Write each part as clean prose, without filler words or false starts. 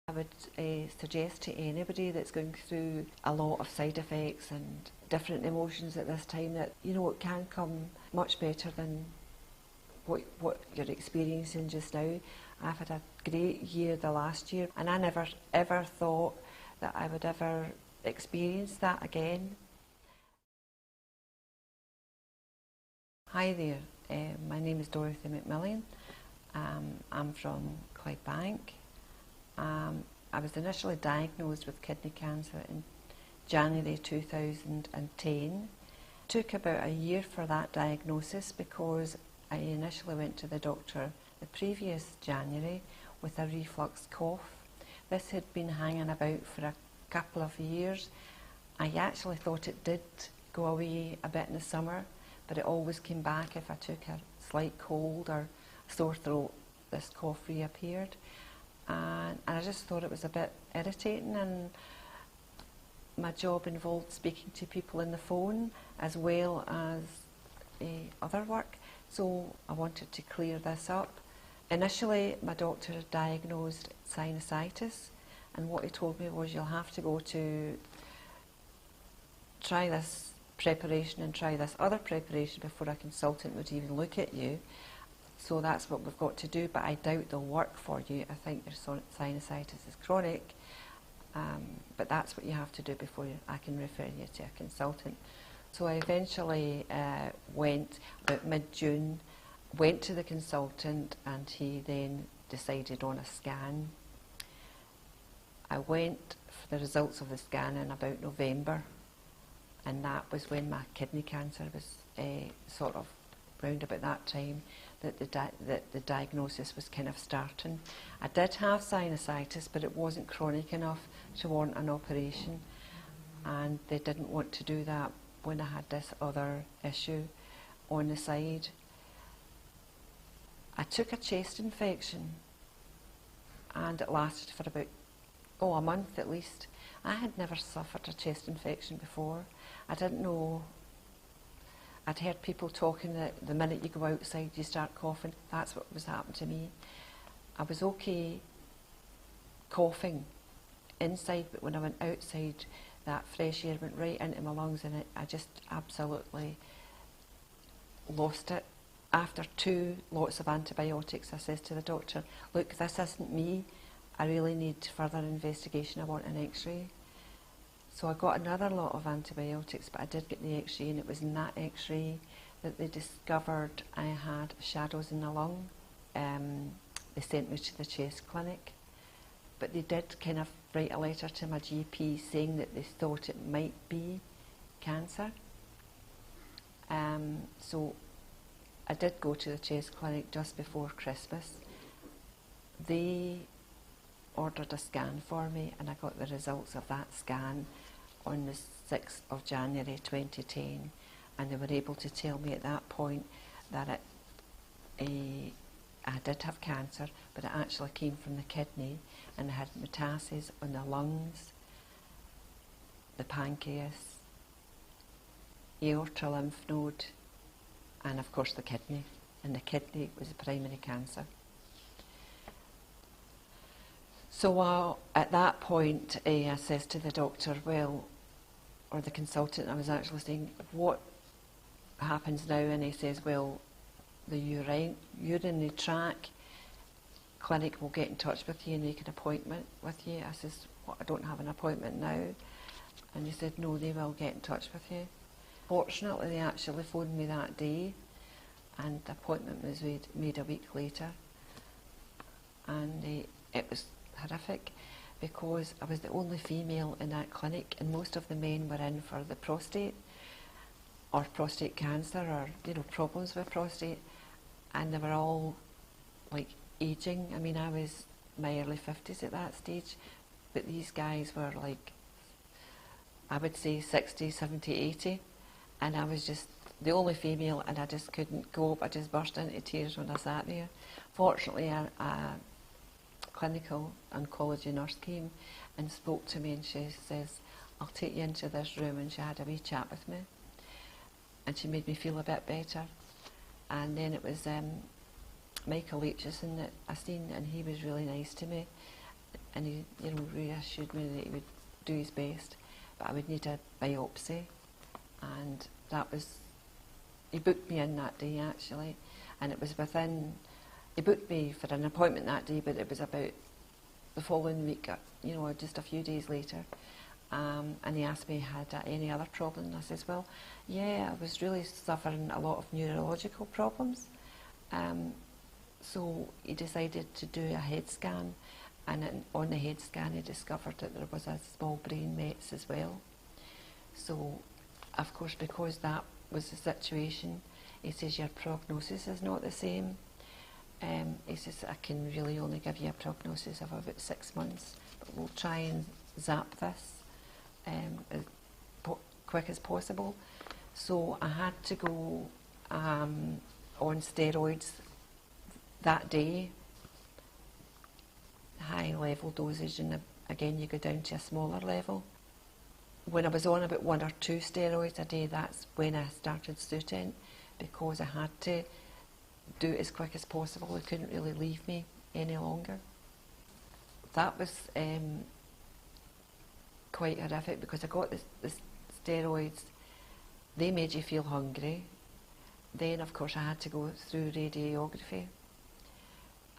I would suggest to anybody that's going through a lot of side effects and different emotions at this time that, you know, it can come much better than what you're experiencing just now. I've had a great year the last year, and I never ever thought that I would ever experience that again. Hi there, my name is Dorothy MacMillan. I'm from Clydebank. I was initially diagnosed with kidney cancer in January 2010. It took about a year for that diagnosis because I initially went to the doctor the previous January with a reflux cough. This had been hanging about for a couple of years. I actually thought it did go away a bit in the summer, but it always came back if I took a slight cold or sore throat. This cough reappeared, and I just thought it was a bit irritating, and my job involved speaking to people on the phone as well as other work, so I wanted to clear this up. Initially my doctor diagnosed sinusitis, and what he told me was, you'll have to go to try this preparation and try this other preparation before a consultant would even look at you. So that's what we've got to do, but I doubt they'll work for you. I think your sinusitis is chronic, but that's what you have to do before I can refer you to a consultant. So I eventually went, about mid-June, went to the consultant, and he then decided on a scan. I went for the results of the scan in about November, and that was when my kidney cancer was sort of round about that time that the diagnosis was kind of starting. I did have sinusitis, but it wasn't chronic enough to warrant an operation, and they didn't want to do that when I had this other issue on the side. I took a chest infection, and it lasted for about a month at least. I had never suffered a chest infection before. I didn't know. I'd heard people talking that the minute you go outside you start coughing. That's what was happening to me. I was okay coughing inside, but when I went outside, that fresh air went right into my lungs, and I just absolutely lost it. After 2 lots of antibiotics, I says to the doctor, look, this isn't me. I really need further investigation. I want an x-ray. So I got another lot of antibiotics, but I did get the x-ray, and it was in that x-ray that they discovered I had shadows in the lung. They sent me to the chest clinic, but they did kind of write a letter to my GP saying that they thought it might be cancer. So I did go to the chest clinic just before Christmas. They ordered a scan for me, and I got the results of that scan on the 6th of January 2010, and they were able to tell me at that point that I did have cancer, but it actually came from the kidney, and I had metastases on the lungs, the pancreas, aorta lymph node, and of course the kidney, and the kidney was the primary cancer. So at that point, I says to the doctor, well, or the consultant, I was actually saying, what happens now? And he says, well, the urinary tract clinic will get in touch with you and make an appointment with you. I says, well, I don't have an appointment now. And he said, no, they will get in touch with you. Fortunately, they actually phoned me that day, and the appointment was made a week later. And it was horrific, because I was the only female in that clinic, and most of the men were in for the prostate or prostate cancer, or problems with prostate, and they were all like aging. I mean, I was my early 50s at that stage, but these guys were like, I would say 60, 70, 80, and I was just the only female, and I just couldn't cope. I just burst into tears when I sat there. Fortunately, a clinical oncology nurse came and spoke to me, and she says, I'll take you into this room, and she had a wee chat with me, and she made me feel a bit better. And then it was Michael Aitchison that I seen, and he was really nice to me. and he, you know, reassured me that he would do his best, but I would need a biopsy, and that was, he booked me in that day actually, and it was within, he booked me for an appointment that day, but it was about the following week, you know, just a few days later, and he asked me had any other problem, and I says, well, yeah, I was really suffering a lot of neurological problems, so he decided to do a head scan, and on the head scan he discovered that there was a small brain mets as well. So, of course, because that was the situation, he says your prognosis is not the same. He says I can really only give you a prognosis of about 6 months, but we'll try and zap this as quick as possible. So I had to go on steroids that day, high level dosage, and again you go down to a smaller level. When I was on about 1 or 2 steroids a day, that's when I started Sutent, because I had to do it as quick as possible. They couldn't really leave me any longer. That was quite horrific, because I got the steroids. They made you feel hungry. Then of course I had to go through radiography,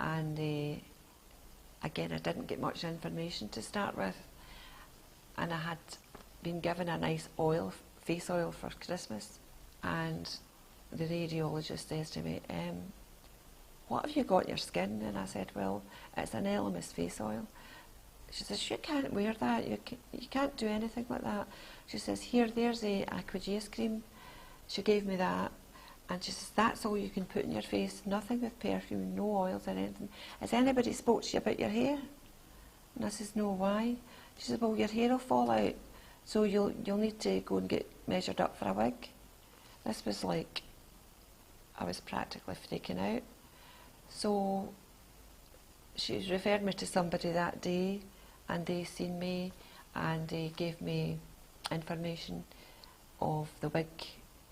and again I didn't get much information to start with, and I had been given a nice oil, face oil for Christmas, and the radiologist says to me, what have you got in your skin? And I said, well, it's an Elemis face oil. She says, you can't wear that, you can't do anything like that. She says, here, there's a Aquageus cream. She gave me that, and she says, that's all you can put in your face, nothing with perfume, no oils or anything. Has anybody spoke to you about your hair? And I says, no, why? She says, well, your hair will fall out, so you'll need to go and get measured up for a wig. This was like, I was practically freaking out. So she referred me to somebody that day, and they seen me, and they gave me information of the wig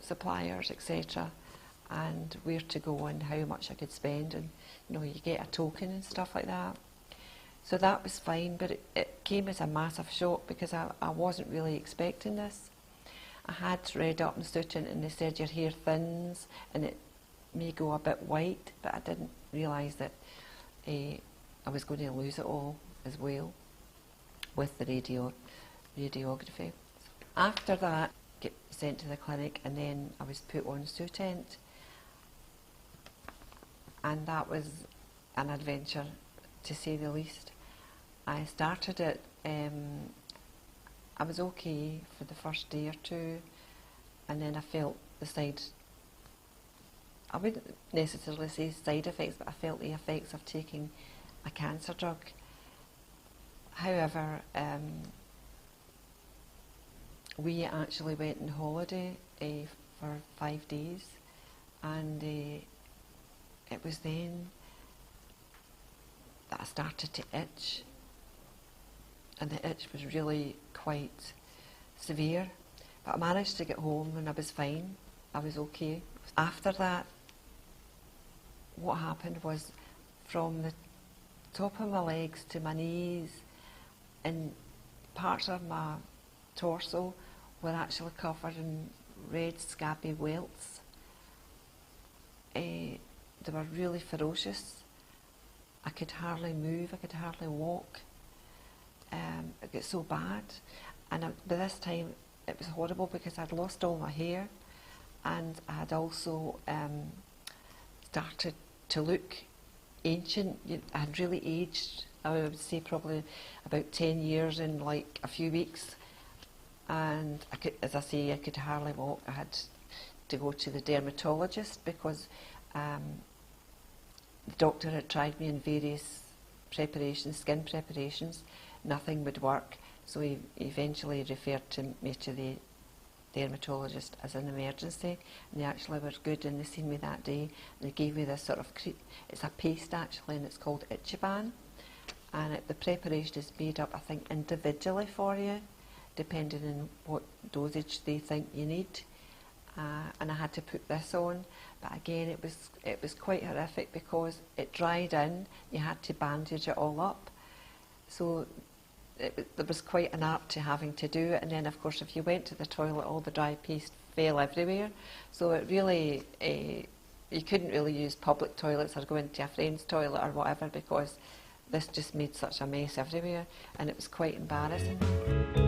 suppliers, etc., and where to go and how much I could spend, and you know, you get a token and stuff like that. So that was fine, but it came as a massive shock, because I wasn't really expecting this. I had read up on Sutent, and they said your hair thins and it may go a bit white, but I didn't realise that I was going to lose it all as well with the radiography. After that, get sent to the clinic, and then I was put on Sutent, and that was an adventure, to say the least. I started it, I was okay for the first day or two, and then I felt the I wouldn't necessarily say side effects, but I felt the effects of taking a cancer drug. However, we actually went on holiday for 5 days, and it was then that I started to itch, and the itch was really quite severe, but I managed to get home and I was fine, I was okay. After that, what happened was, from the top of my legs to my knees and parts of my torso were actually covered in red scabby welts. They were really ferocious. I could hardly move, I could hardly walk. It got so bad, and by this time it was horrible, because I'd lost all my hair, and I had also started to look ancient. I had really aged. I would say probably about 10 years in like a few weeks, and I could, as I say, I could hardly walk. I had to go to the dermatologist, because the doctor had tried me in various preparations, skin preparations. Nothing would work, so he eventually referred me to the dermatologist as an emergency, and they actually were good, and they seen me that day, and they gave me this sort of, it's a paste actually, and it's called Ichiban, and the preparation is made up, I think, individually for you, depending on what dosage they think you need, and I had to put this on, but again it was quite horrific, because it dried in, you had to bandage it all up, So there was quite an art to having to do it, and then of course if you went to the toilet all the dry paste fell everywhere, so it really you couldn't really use public toilets or go into a friend's toilet or whatever, because this just made such a mess everywhere and it was quite embarrassing.